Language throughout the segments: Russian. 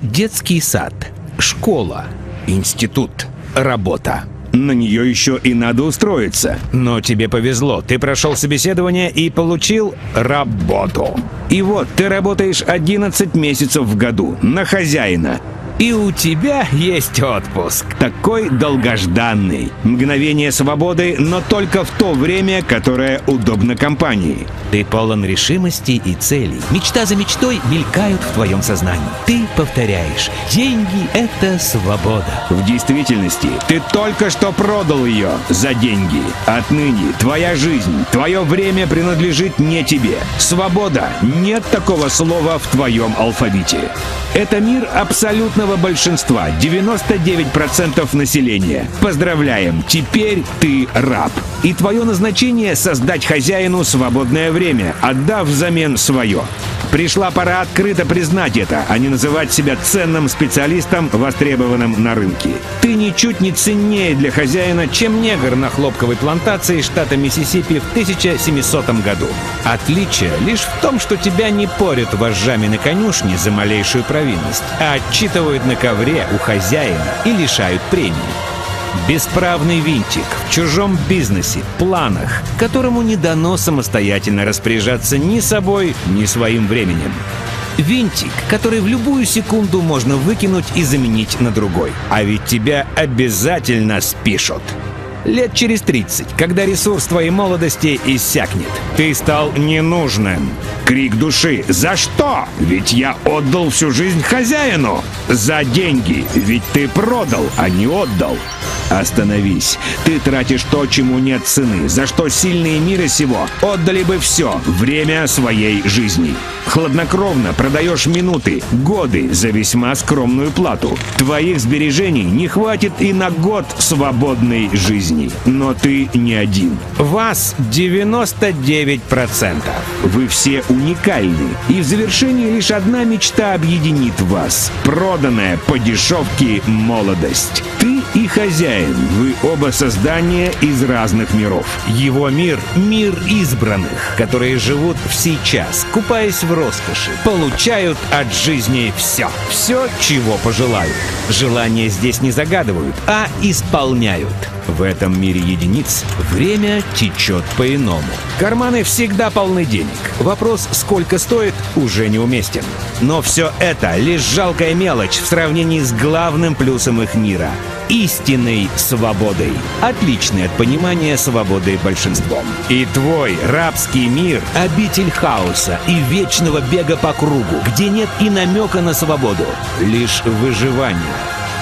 Детский сад, школа, институт, работа. На нее еще и надо устроиться. Но тебе повезло, ты прошел собеседование и получил работу. И вот ты работаешь 11 месяцев в году на хозяина. И у тебя есть отпуск. Такой долгожданный. Мгновение свободы, но только в то время, которое удобно компании. Ты полон решимости и целей. Мечта за мечтой мелькают в твоем сознании. Ты повторяешь: деньги — это свобода. В действительности, ты только что продал ее за деньги. Отныне твоя жизнь, твое время принадлежит не тебе. Свобода — нет такого слова в твоем алфавите. Это мир абсолютного большинства, 99% населения. Поздравляем, теперь ты раб. И твое назначение — создать хозяину свободное время, отдав взамен свое. Пришла пора открыто признать это, а не называть себя ценным специалистом, востребованным на рынке. Ты ничуть не ценнее для хозяина, чем негр на хлопковой плантации штата Миссисипи в 1700 году. Отличие лишь в том, что тебя не порют вожжами на конюшне за малейшую провинность, а отчитывают на ковре у хозяина и лишают премии. Бесправный винтик в чужом бизнесе, планах, которому не дано самостоятельно распоряжаться ни собой, ни своим временем. Винтик, который в любую секунду можно выкинуть и заменить на другой. А ведь тебя обязательно спишут. Лет через 30, когда ресурс твоей молодости иссякнет, ты стал ненужным. Крик души: «За что? Ведь я отдал всю жизнь хозяину!» «За деньги! Ведь ты продал, а не отдал!» Остановись. Ты тратишь то, чему нет цены, за что сильные мира сего отдали бы все время своей жизни. Хладнокровно продаешь минуты, годы за весьма скромную плату. Твоих сбережений не хватит и на год свободной жизни. Но ты не один. Вас 99%. Вы все уникальны. И в завершении лишь одна мечта объединит вас. Проданная по дешевке молодость. Ты и хозяин. Вы оба создания из разных миров. Его мир — мир избранных, которые живут в сейчас, купаясь в роскоши, получают от жизни все. Все, чего пожелают. Желания здесь не загадывают, а исполняют. В этом мире единиц время течет по-иному. Карманы всегда полны денег. Вопрос, сколько стоит, уже неуместен. Но все это лишь жалкая мелочь в сравнении с главным плюсом их мира — истинной свободой, отличной от понимания свободы большинством. И твой рабский мир — обитель хаоса и вечного бега по кругу, где нет и намека на свободу, лишь выживание.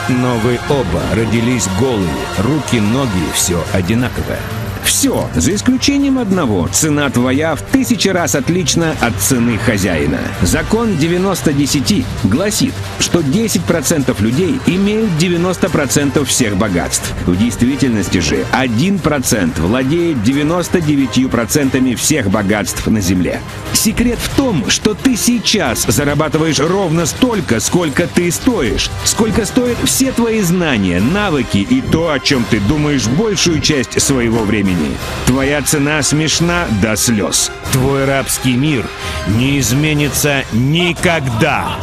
Но вы оба родились голые, руки, ноги — все одинаковое. Все, за исключением одного. Цена твоя в 1000 раз отлична от цены хозяина. Закон 90-10 гласит, что 10% людей имеют 90% всех богатств. В действительности же 1% владеет 99% всех богатств на Земле. Секрет в том, что ты сейчас зарабатываешь ровно столько, сколько ты стоишь. Сколько стоят все твои знания, навыки и то, о чем ты думаешь большую часть своего времени. Твоя цена смешна до слез. Твой рабский мир не изменится никогда.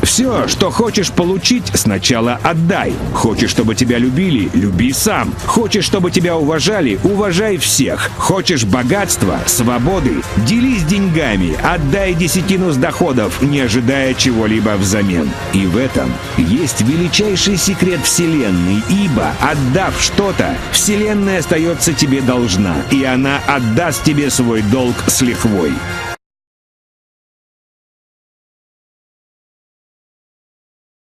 Все, что хочешь получить, сначала отдай. Хочешь, чтобы тебя любили — люби сам. Хочешь, чтобы тебя уважали — уважай всех. Хочешь богатства, свободы — делись деньгами, отдай десятину с доходов, не ожидая чего-либо взамен. И в этом есть величайший секрет Вселенной, ибо, отдав что-то, Вселенная остается тебе должна, и она отдаст тебе свой долг с лихвой.